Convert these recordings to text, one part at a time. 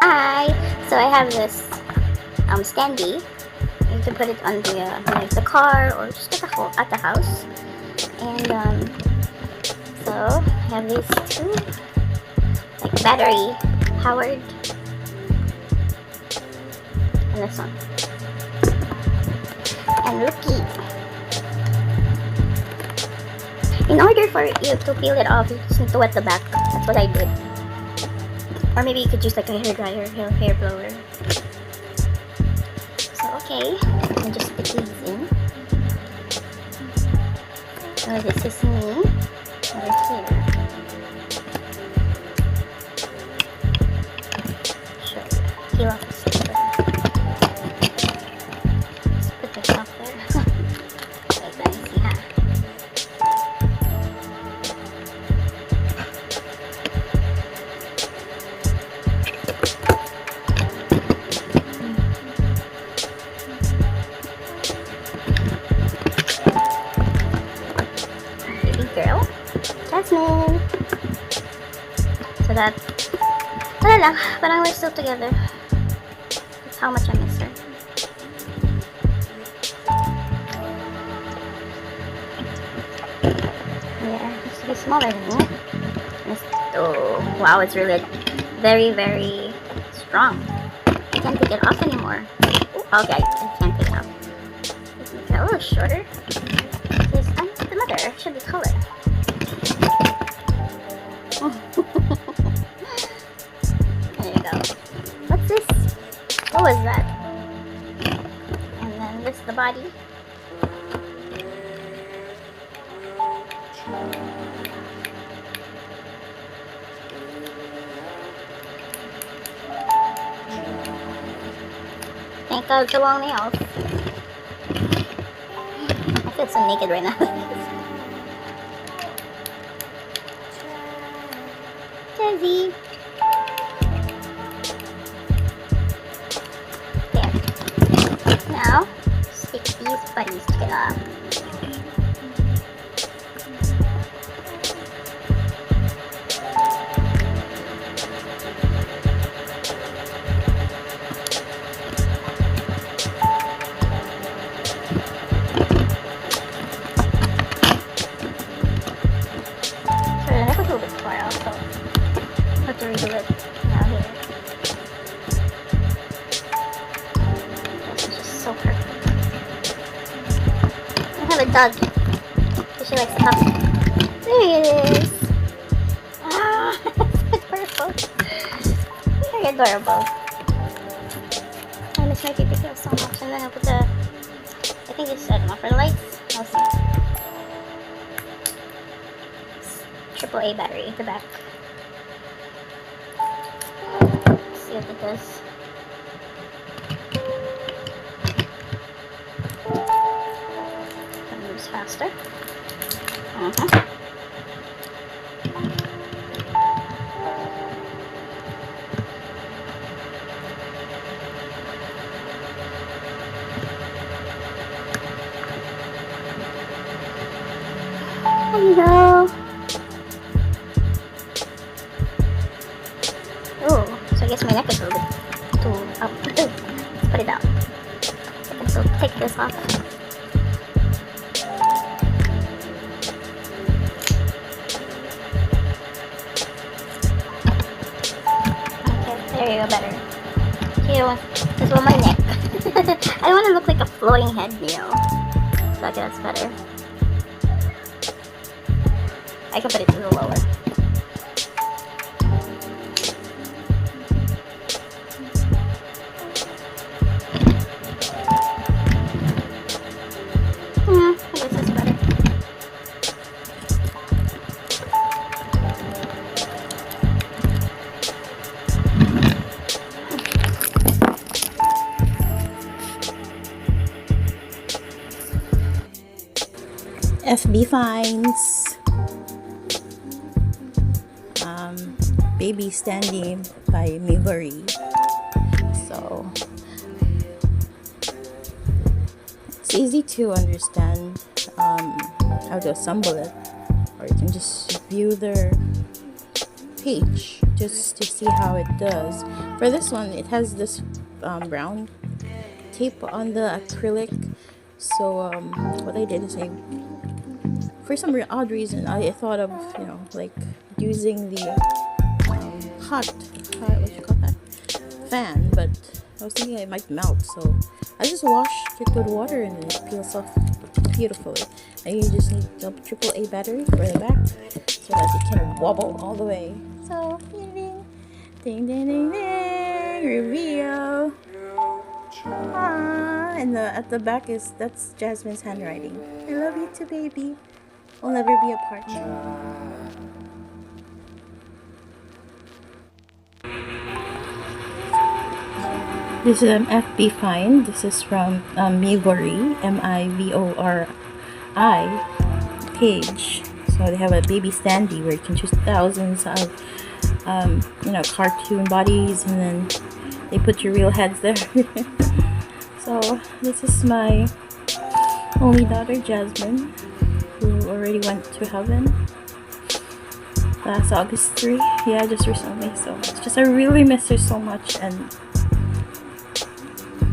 Hi! So I have this Standee. You can put it on the like the car or just at the house. And so I have these two like battery powered, and this one. And looky, in order for you to peel it off, you just need to wet the back. That's what I did. Or maybe you could use like a hair dryer, hair blower. So okay, I'll just put these in. So this is me over here. Sure, peel off the sticker. Just put this off there. Wait, let me see, huh? Girl, Jasmine. So that, wala lang, parang we're still together. That's how much I miss her. Yeah, it's to be smaller than me. Oh, wow, it's really very, very strong. I can't take it off anymore. Ooh, okay, I can't take it off. Let's make it a little shorter. The mother should be color. There you go. What's this? What was that? And then this is the body. Thank God it's a long nails. I feel so naked right now. Jazzy. There. Now, stick these buddies together. To redo it now here. This is just so perfect. I have a doggy. So she likes to come. There it is. Ah, it's adorable. Very adorable. I miss my baby girl so much. And then I'll put the, I think it's, I don't know, for the lights. I'll see. AAA battery at the back. See what it does. It moves faster. There you go. Oh, so I guess my neck is a little bit too up. Let's put it down. So take this off. Okay, there you go, better. Okay, this one my neck. I don't want to look like a floating head, you know. So okay, that's better. I can put it a little lower. I guess that's better. FB finds Baby Standee by Mivori. So it's easy to understand how to assemble it, or you can just view their page just to see how it does. For this one, it has this brown tape on the acrylic. So what I did is for some odd reason, I thought of, you know, like using the what you call that, fan, but I was thinking it might melt, so I just washed it with water and it peels off beautifully. And you just need the AAA battery for the back so that it can wobble all the way. So ding ding ding ding ding, reveal. Ah, and at the back that's Jasmine's handwriting. I love you too, baby. We'll never be apart. This is an FB find. This is from Mivori, Mivori page. So they have a baby Standee where you can choose thousands of you know, cartoon bodies, and then they put your real heads there. So this is my only daughter Jasmine, who already went to heaven last August 3. Yeah, just recently. So it's just I really miss her so much, and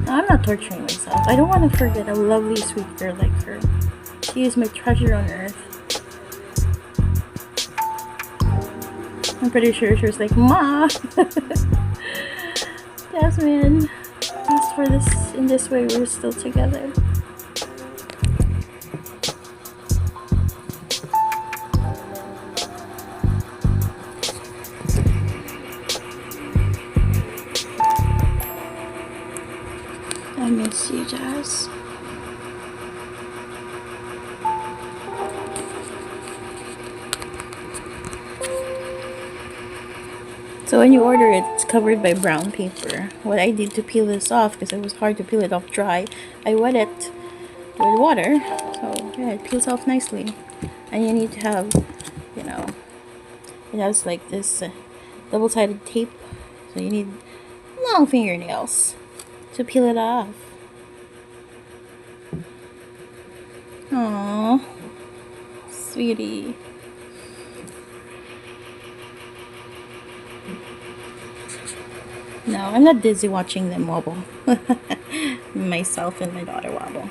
I'm not torturing myself. I don't want to forget a lovely, sweet girl like her. She is my treasure on earth. I'm pretty sure she was like, "Ma, Jasmine, at least for this, in this way, we're still together." I miss you, Jazz. So when you order it, it's covered by brown paper. What I did to peel this off, because it was hard to peel it off dry, I wet it with water. So yeah, it peels off nicely. And you need to have, you know, it has like this double-sided tape. So you need long fingernails to peel it off. Aww, sweetie. No, I'm not dizzy watching them wobble. Myself and my daughter wobble.